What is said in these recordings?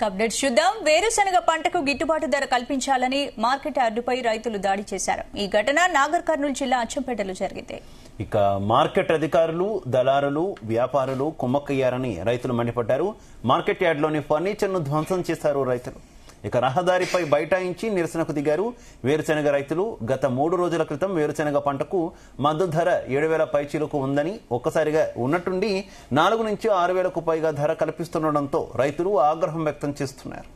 Updates చూద్దాం. వేరుశనగ పంటకు గిట్టుబాటు ధర కల్పించాలని మార్కెట్ యార్డుపై రైతులు దాడి చేశారు. ఈ ఘటన నాగర్ కర్నూలు జిల్లా అచ్చంపేటలో జరిగింది. ఇక మార్కెట్ అధికారులు, దళారులు, వ్యాపారులు కుమ్మక్కయ్యారని రైతులు మండిపడ్డారు. మార్కెట్ యార్డులోని ఫర్నిచర్ ను ధ్వంసం చేశారు రైతులు. ఇక రహదారిపై బైఠాయించి నిరసనకు దిగారు వేరుశనగ రైతులు. గత 3 రోజుల క్రితం వేరుశనగ పంటకు మద్దతు ధర 7,000 పైచీలకు ఉందని ఒక్కసారిగా ఉన్నట్టుండి 4 నుంచి 6,000కు పైగా ధర కల్పిస్తుండటంతో రైతులు ఆగ్రహం వ్యక్తం చేస్తున్నారు.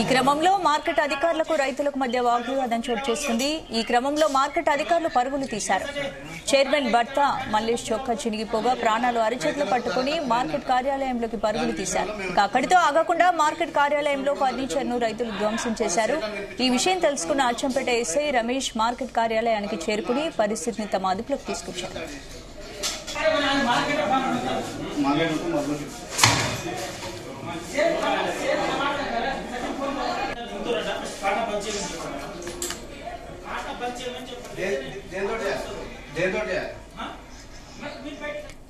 ఈ క్రమంలో మార్కెట్ అధికారులకు రైతులకు మధ్య వాగ్వివాదం చోటు చేసుకుంది. ఈ క్రమంలో మార్కెట్ అధికారులు పరుగులు తీశారు. చైర్మన్ భర్త మల్లేష్ చొక్కా చినిగిపోగా ప్రాణాలు అరిచేతులు పట్టుకుని మార్కెట్ కార్యాలయంలోకి పరుగులు తీశారు. అక్కడితో ఆగకుండా మార్కెట్ కార్యాలయంలో ఫర్నిచర్ ను రైతులు ధ్వంసం చేశారు. ఈ విషయం తెలుసుకున్న అచ్చంపేట ఎస్ఐ రమేష్ మార్కెట్ కార్యాలయానికి చేరుకుని పరిస్థితిని తమ అదుపులోకి తీసుకొచ్చారు.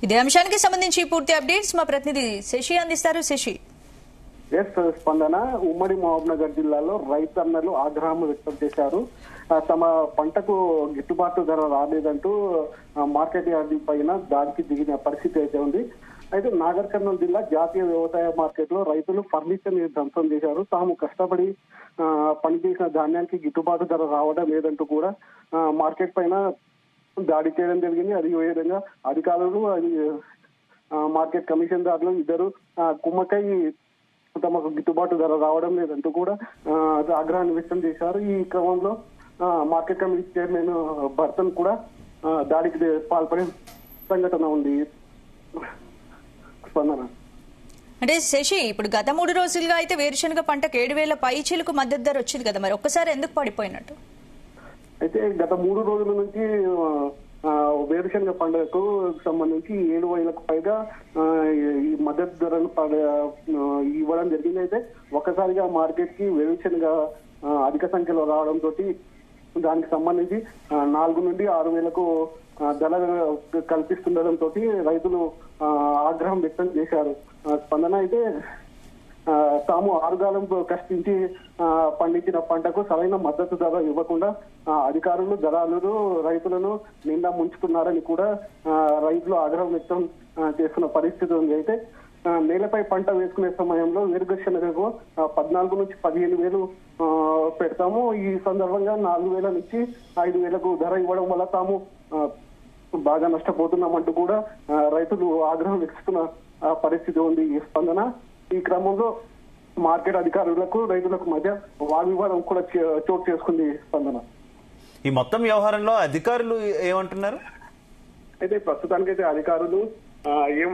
ఇదే అంశానికి సంబంధించి పూర్తి అప్డేట్స్ మా ప్రతినిధి శశి అందిస్తారు. శశి, స్పందన ఉమ్మడి మహబూబ్నగర్ జిల్లాలో రైతన్నలు ఆగ్రహం వ్యక్తం చేశారు. తమ పంటకు గిట్టుబాటు ధర రాలేదంటూ మార్కెట్ యార్డ్ పైన దాడికి దిగిన పరిస్థితి అయితే ఉంది. అయితే నాగర్ కర్నూలు జిల్లా జాతీయ వ్యవసాయ మార్కెట్ లో రైతులు ఫర్నిచర్ ని ధ్వంసం చేశారు. తాము కష్టపడి పనిచేసిన ధాన్యానికి గిట్టుబాటు ధర రావడం లేదంటూ కూడా మార్కెట్ పైన దాడి చేయడం జరిగింది. అదే విధంగా అధికారులు మార్కెట్ కమిషన్ దారులు ఇద్దరు కుమ్మకై తమకు గిట్టుబాటు ధర రావడం లేదంటూ కూడా ఆగ్రహాన్ని వ్యక్తం చేశారు. ఈ క్రమంలో మార్కెట్ కమిటీ చైర్మన్ భర్తను కూడా దాడికి పాల్పడే సంఘటన ఉంది. స్పందన అంటే శశి, ఇప్పుడు గత 3 రోజులుగా అయితే వేరుశనగ పంటకు 7,000 పైచీలకు మద్దతు ధర వచ్చింది కదా, మరి ఒక్కసారి ఎందుకు పడిపోయినట్టు? అయితే గత 3 రోజుల నుంచి వేరుశనగ పంటకు సంబంధించి 7,000కు పైగా ఈ మద్దతు ధరను ఇవ్వడం జరిగింది. అయితే ఒక్కసారిగా మార్కెట్ కి వేరుశనగ అధిక సంఖ్యలో రావడంతో దానికి సంబంధించి 4 నుండి 6,000కు ధర కల్పిస్తుండటంతో రైతులు ఆగ్రహం వ్యక్తం చేశారు. స్పందన అయితే తాము ఆరుగాలం కష్టించి పండించిన పంటకు సరైన మద్దతు ధర ఇవ్వకుండా అధికారులు, దళారులు రైతులను నిండా ముంచుతున్నారని కూడా రైతులు ఆగ్రహం వ్యక్తం చేస్తున్న పరిస్థితి ఉంది. అయితే నేలపై పంట వేసుకునే సమయంలో వేరుశనగకు 14 నుంచి 15,000 పెడతాము. ఈ సందర్భంగా 4,000 నుంచి 5,000కు ధర ఇవ్వడం వల్ల తాము బాగా నష్టపోతున్నామంటూ కూడా రైతులు ఆగ్రహం వ్యక్తిస్తున్న పరిస్థితి ఉంది. ఈ స్పందన ఈ క్రమంలో మార్కెట్ అధికారులకు, రైతులకు మధ్య వాగ్వివాదం కూడా చోటు చేసుకుంది. స్పందన ఈ మొత్తం వ్యవహారంలో అధికారులు ఏమంటున్నారు? అయితే ప్రస్తుతానికైతే అధికారులు ఏం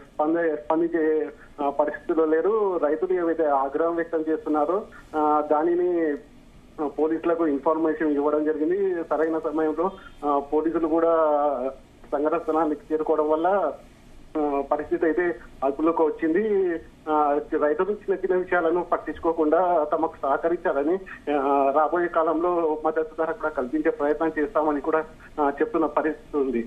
స్పందించే పరిస్థితుల్లో లేరు. రైతులు ఏవైతే ఆగ్రహం వ్యక్తం చేస్తున్నారో దానిని పోలీసులకు ఇన్ఫర్మేషన్ ఇవ్వడం జరిగింది. సరైన సమయంలో పోలీసులు కూడా సంఘటన స్థలానికి చేరుకోవడం వల్ల పరిస్థితి అయితే అదుపులోకి వచ్చింది. రైతులు చిన్న చిన్న విషయాలను పట్టించుకోకుండా తమకు సహకరించాలని, రాబోయే కాలంలో మద్దతు ధర కూడా కల్పించే ప్రయత్నం చేస్తామని కూడా చెప్తున్న పరిస్థితి ఉంది.